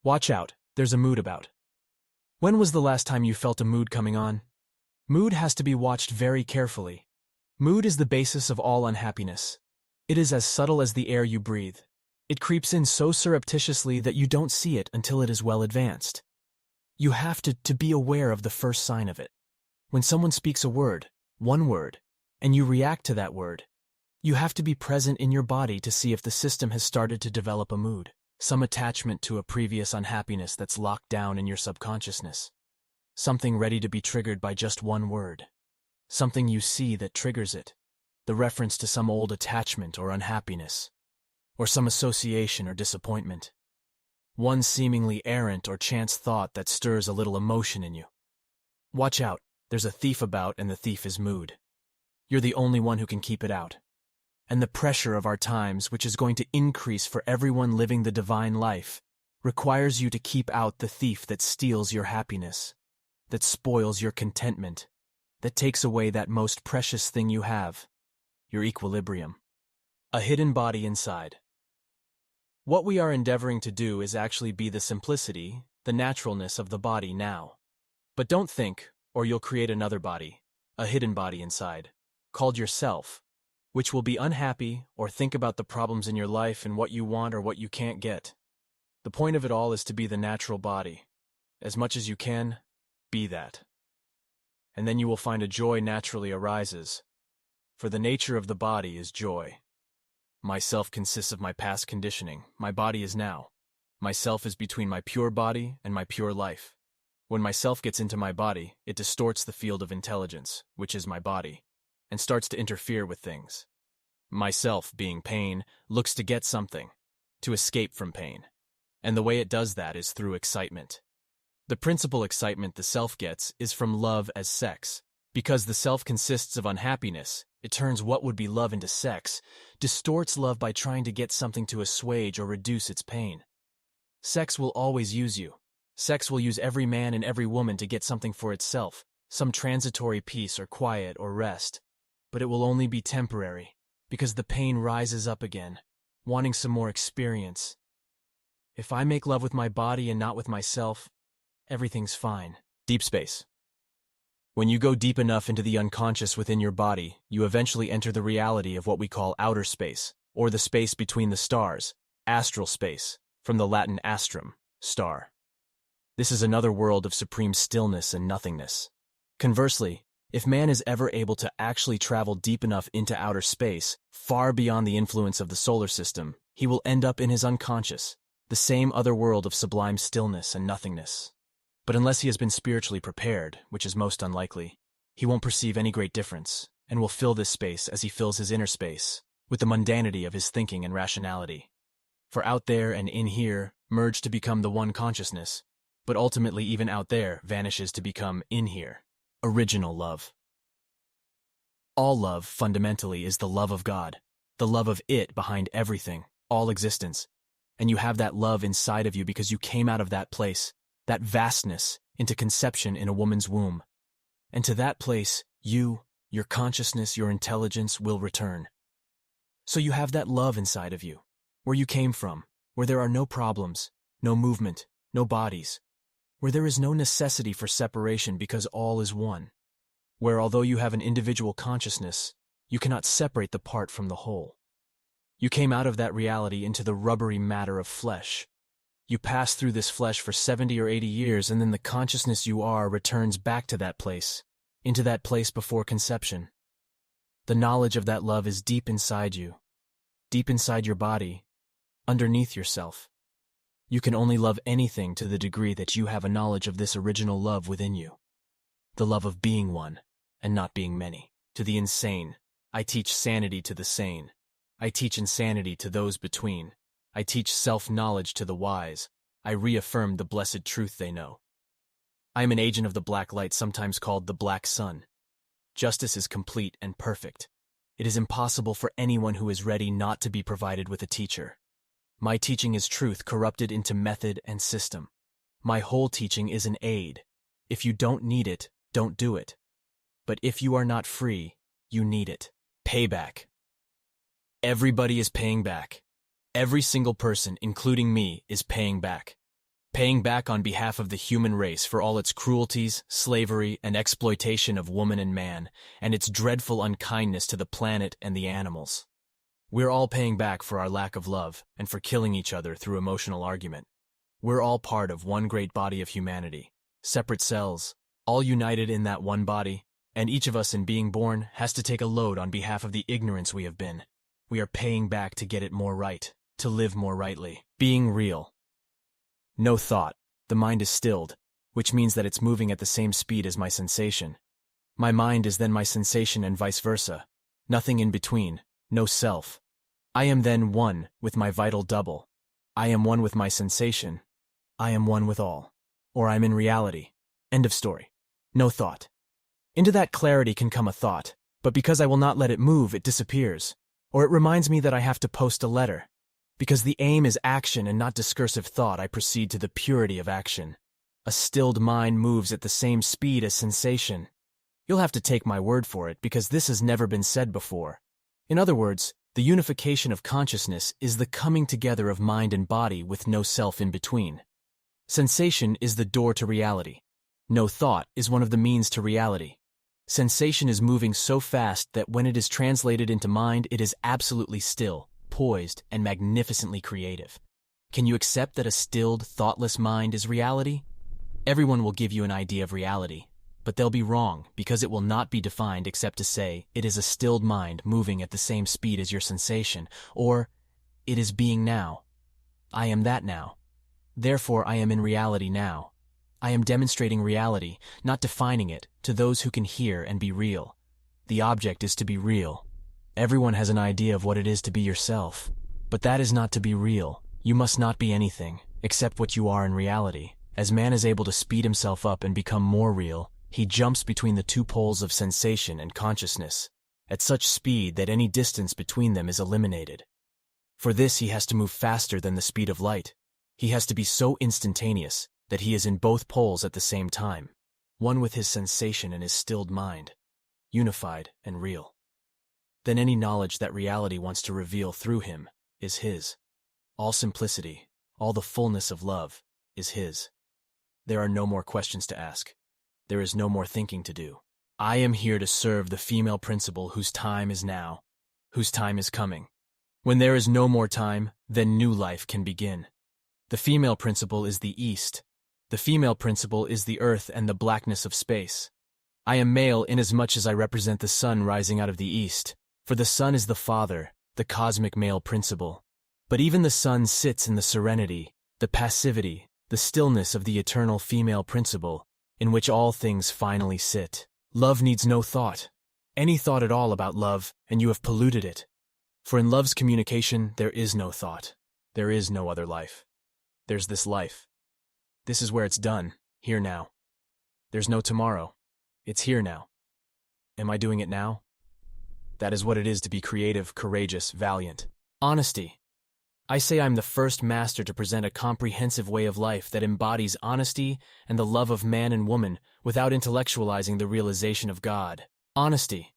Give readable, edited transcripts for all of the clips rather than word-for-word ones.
Watch out, there's a mood about. When was the last time you felt a mood coming on? Mood has to be watched very carefully. Mood is the basis of all unhappiness. It is as subtle as the air you breathe. It creeps in so surreptitiously that you don't see it until it is well advanced. You have to be aware of the first sign of it. When someone speaks a word, one word, and you react to that word, you have to be present in your body to see if the system has started to develop a mood, some attachment to a previous unhappiness that's locked down in your subconsciousness. Something ready to be triggered by just one word. Something you see that triggers it. The reference to some old attachment or unhappiness, or some association or disappointment. One seemingly errant or chance thought that stirs a little emotion in you. Watch out, there's a thief about and the thief is mood. You're the only one who can keep it out. And the pressure of our times, which is going to increase for everyone living the divine life, requires you to keep out the thief that steals your happiness, that spoils your contentment, that takes away that most precious thing you have, your equilibrium. A hidden body inside. What we are endeavoring to do is actually be the simplicity, the naturalness of the body now. But don't think, or you'll create another body, a hidden body inside, called yourself, which will be unhappy or think about the problems in your life and what you want or what you can't get. The point of it all is to be the natural body. As much as you can, be that. And then you will find a joy naturally arises. For the nature of the body is joy. Myself consists of my past conditioning, my body is now. Myself is between my pure body and my pure life. When myself gets into my body, it distorts the field of intelligence, which is my body, and starts to interfere with things. Myself, being pain, looks to get something, to escape from pain. And the way it does that is through excitement. The principal excitement the self gets is from love as sex. Because the self consists of unhappiness, it turns what would be love into sex, distorts love by trying to get something to assuage or reduce its pain. Sex will always use you. Sex will use every man and every woman to get something for itself, some transitory peace or quiet or rest. But it will only be temporary, because the pain rises up again, wanting some more experience. If I make love with my body and not with myself, everything's fine. Deep space. When you go deep enough into the unconscious within your body, you eventually enter the reality of what we call outer space, or the space between the stars, astral space, from the Latin astrum, star. This is another world of supreme stillness and nothingness. Conversely, if man is ever able to actually travel deep enough into outer space, far beyond the influence of the solar system, he will end up in his unconscious, the same other world of sublime stillness and nothingness. But unless he has been spiritually prepared, which is most unlikely, he won't perceive any great difference, and will fill this space as he fills his inner space, with the mundanity of his thinking and rationality. For out there and in here merge to become the one consciousness, but ultimately even out there vanishes to become in here, original love. All love, fundamentally, is the love of God, the love of it behind everything, all existence, and you have that love inside of you because you came out of that place, that vastness, into conception in a woman's womb. And to that place, you, your consciousness, your intelligence will return. So you have that love inside of you, where you came from, where there are no problems, no movement, no bodies, where there is no necessity for separation because all is one, where although you have an individual consciousness, you cannot separate the part from the whole. You came out of that reality into the rubbery matter of flesh. You pass through this flesh for 70 or 80 years, and then the consciousness you are returns back to that place, into that place before conception. The knowledge of that love is deep inside you, deep inside your body, underneath yourself. You can only love anything to the degree that you have a knowledge of this original love within you. The love of being one, and not being many. To the insane, I teach sanity to the sane. I teach insanity to those between. I teach self-knowledge to the wise. I reaffirm the blessed truth they know. I am an agent of the black light, sometimes called the black sun. Justice is complete and perfect. It is impossible for anyone who is ready not to be provided with a teacher. My teaching is truth corrupted into method and system. My whole teaching is an aid. If you don't need it, don't do it. But if you are not free, you need it. Payback. Everybody is paying back. Every single person, including me, is paying back. paying back on behalf of the human race for all its cruelties, slavery, and exploitation of woman and man, and its dreadful unkindness to the planet and the animals. We're all paying back for our lack of love and for killing each other through emotional argument. We're all part of one great body of humanity, separate cells, all united in that one body, and each of us in being born has to take a load on behalf of the ignorance we have been. We are paying back to get it more right, to live more rightly, being real. No thought. The mind is stilled, which means that it's moving at the same speed as my sensation. My mind is then my sensation and vice versa. Nothing in between, no self. I am then one with my vital double. I am one with my sensation. I am one with all. Or I'm in reality. End of story. No thought. Into that clarity can come a thought, but because I will not let it move, it disappears. Or it reminds me that I have to post a letter. Because the aim is action and not discursive thought, I proceed to the purity of action. A stilled mind moves at the same speed as sensation. You'll have to take my word for it, because this has never been said before. In other words, the unification of consciousness is the coming together of mind and body with no self in between. Sensation is the door to reality. No thought is one of the means to reality. Sensation is moving so fast that when it is translated into mind, it is absolutely still, poised, and magnificently creative. Can you accept that a stilled, thoughtless mind is reality? Everyone will give you an idea of reality, but they'll be wrong because it will not be defined except to say it is a stilled mind moving at the same speed as your sensation, or it is being now. I am that now. Therefore, I am in reality now. I am demonstrating reality, not defining it, to those who can hear and be real. The object is to be real. Everyone has an idea of what it is to be yourself. But that is not to be real. You must not be anything, except what you are in reality. As man is able to speed himself up and become more real, he jumps between the two poles of sensation and consciousness, at such speed that any distance between them is eliminated. For this he has to move faster than the speed of light. He has to be so instantaneous that he is in both poles at the same time, one with his sensation and his stilled mind, unified and real. Then any knowledge that reality wants to reveal through him is his. All simplicity, all the fullness of love is his. There are no more questions to ask. There is no more thinking to do. I am here to serve the female principle whose time is now, whose time is coming. When there is no more time, then new life can begin. The female principle is the East. The female principle is the earth and the blackness of space. I am male inasmuch as I represent the sun rising out of the east, for the sun is the father, the cosmic male principle. But even the sun sits in the serenity, the passivity, the stillness of the eternal female principle, in which all things finally sit. Love needs no thought. Any thought at all about love, and you have polluted it. For in love's communication, there is no thought. There is no other life. There's this life. This is where it's done, here now. There's no tomorrow. It's here now. Am I doing it now? That is what it is to be creative, courageous, valiant. Honesty. I say I'm the first master to present a comprehensive way of life that embodies honesty and the love of man and woman without intellectualizing the realization of God. Honesty.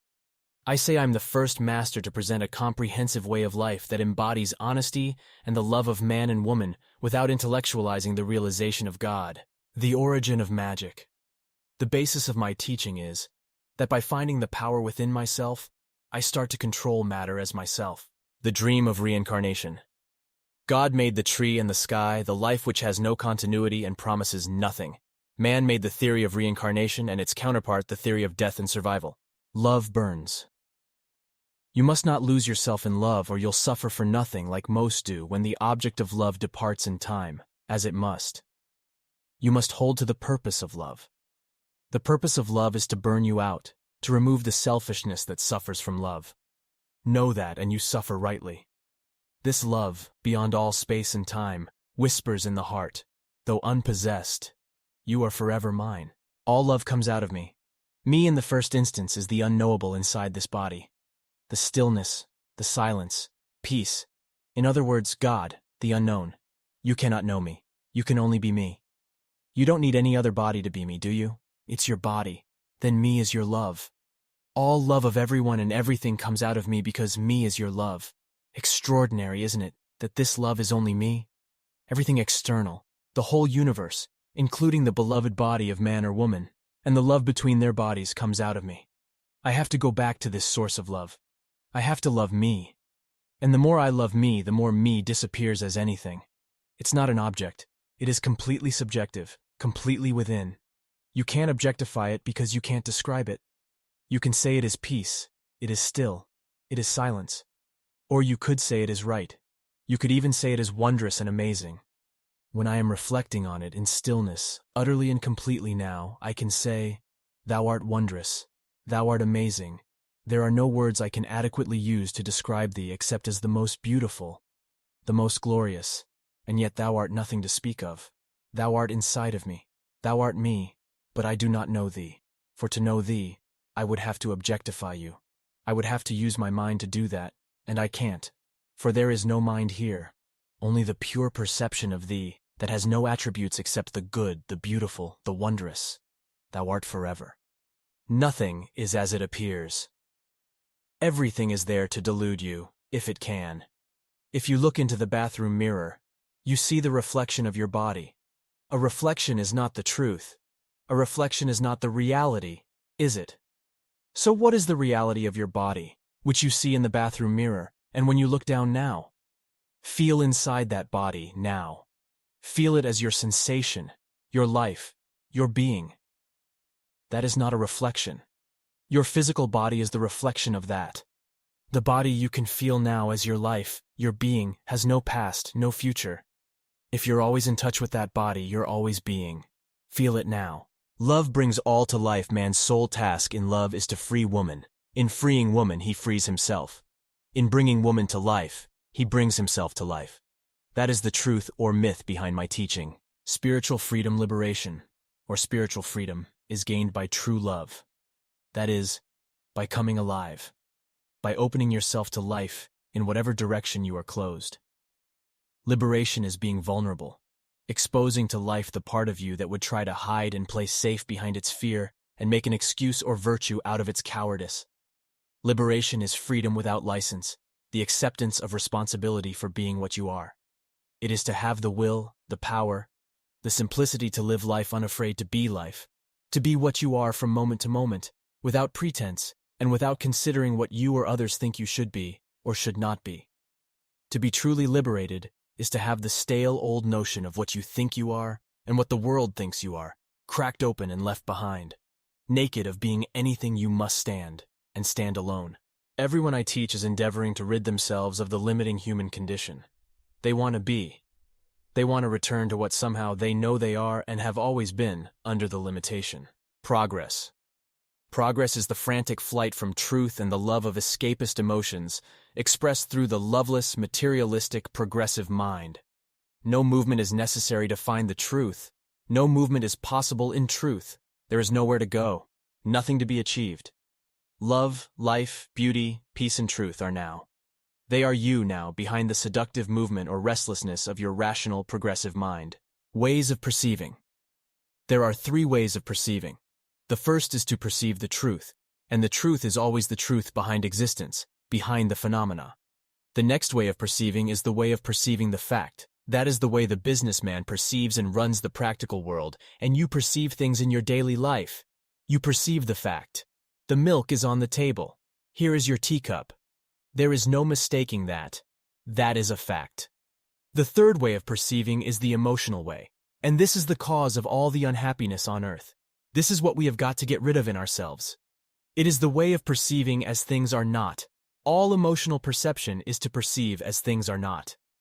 I say I'm the first master to present a comprehensive way of life that embodies honesty and the love of man and woman without intellectualizing the realization of God. The origin of magic. The basis of my teaching is that by finding the power within myself, I start to control matter as myself. The dream of reincarnation. God made the tree and the sky, the life which has no continuity and promises nothing. Man made the theory of reincarnation and its counterpart, the theory of death and survival. Love burns. You must not lose yourself in love or you'll suffer for nothing like most do when the object of love departs in time, as it must. You must hold to the purpose of love. The purpose of love is to burn you out, to remove the selfishness that suffers from love. Know that and you suffer rightly. This love, beyond all space and time, whispers in the heart, though unpossessed, you are forever mine. All love comes out of me. Me in the first instance is the unknowable inside this body. The stillness, the silence, peace. In other words, God, the unknown. You cannot know me. You can only be me. You don't need any other body to be me, do you? It's your body. Then me is your love. All love of everyone and everything comes out of me because me is your love. Extraordinary, isn't it, that this love is only me? Everything external, the whole universe, including the beloved body of man or woman, and the love between their bodies comes out of me. I have to go back to this source of love. I have to love me. And the more I love me, the more me disappears as anything. It's not an object. It is completely subjective, completely within. You can't objectify it because you can't describe it. You can say it is peace, it is still, it is silence. Or you could say it is right. You could even say it is wondrous and amazing. When I am reflecting on it in stillness, utterly and completely now, I can say, Thou art wondrous, Thou art amazing. There are no words I can adequately use to describe Thee except as the most beautiful, the most glorious, and yet Thou art nothing to speak of. Thou art inside of me. Thou art me, but I do not know Thee. For to know Thee, I would have to objectify You. I would have to use my mind to do that, and I can't. For there is no mind here, only the pure perception of Thee that has no attributes except the good, the beautiful, the wondrous. Thou art forever. Nothing is as it appears. Everything is there to delude you, if it can. If you look into the bathroom mirror, you see the reflection of your body. A reflection is not the truth. A reflection is not the reality, is it? So what is the reality of your body, which you see in the bathroom mirror, and when you look down now? Feel inside that body now. Feel it as your sensation, your life, your being. That is not a reflection. Your physical body is the reflection of that. The body you can feel now as your life, your being, has no past, no future. If you're always in touch with that body, you're always being. Feel it now. Love brings all to life. Man's sole task in love is to free woman. In freeing woman, he frees himself. In bringing woman to life, he brings himself to life. That is the truth or myth behind my teaching. Spiritual freedom liberation, or spiritual freedom, is gained by true love. That is, by coming alive, by opening yourself to life in whatever direction you are closed. Liberation is being vulnerable, exposing to life the part of you that would try to hide and play safe behind its fear and make an excuse or virtue out of its cowardice. Liberation is freedom without license, the acceptance of responsibility for being what you are. It is to have the will, the power, the simplicity to live life unafraid to be life, to be what you are from moment to moment, without pretense, and without considering what you or others think you should be or should not be. To be truly liberated is to have the stale old notion of what you think you are and what the world thinks you are, cracked open and left behind, naked of being anything you must stand, and stand alone. Everyone I teach is endeavoring to rid themselves of the limiting human condition. They want to be. They want to return to what somehow they know they are and have always been under the limitation. Progress. Progress is the frantic flight from truth and the love of escapist emotions, expressed through the loveless, materialistic, progressive mind. No movement is necessary to find the truth. No movement is possible in truth. There is nowhere to go, nothing to be achieved. Love, life, beauty, peace, and truth are now. They are you now behind the seductive movement or restlessness of your rational, progressive mind. Ways of perceiving. There are 3 ways of perceiving. The first is to perceive the truth, and the truth is always the truth behind existence, behind the phenomena. The next way of perceiving is the way of perceiving the fact. That is the way the businessman perceives and runs the practical world, and you perceive things in your daily life. You perceive the fact. The milk is on the table. Here is your teacup. There is no mistaking that. That is a fact. The third way of perceiving is the emotional way, and this is the cause of all the unhappiness on earth. This is what we have got to get rid of in ourselves. It is the way of perceiving as things are not. All emotional perception is to perceive as things are not.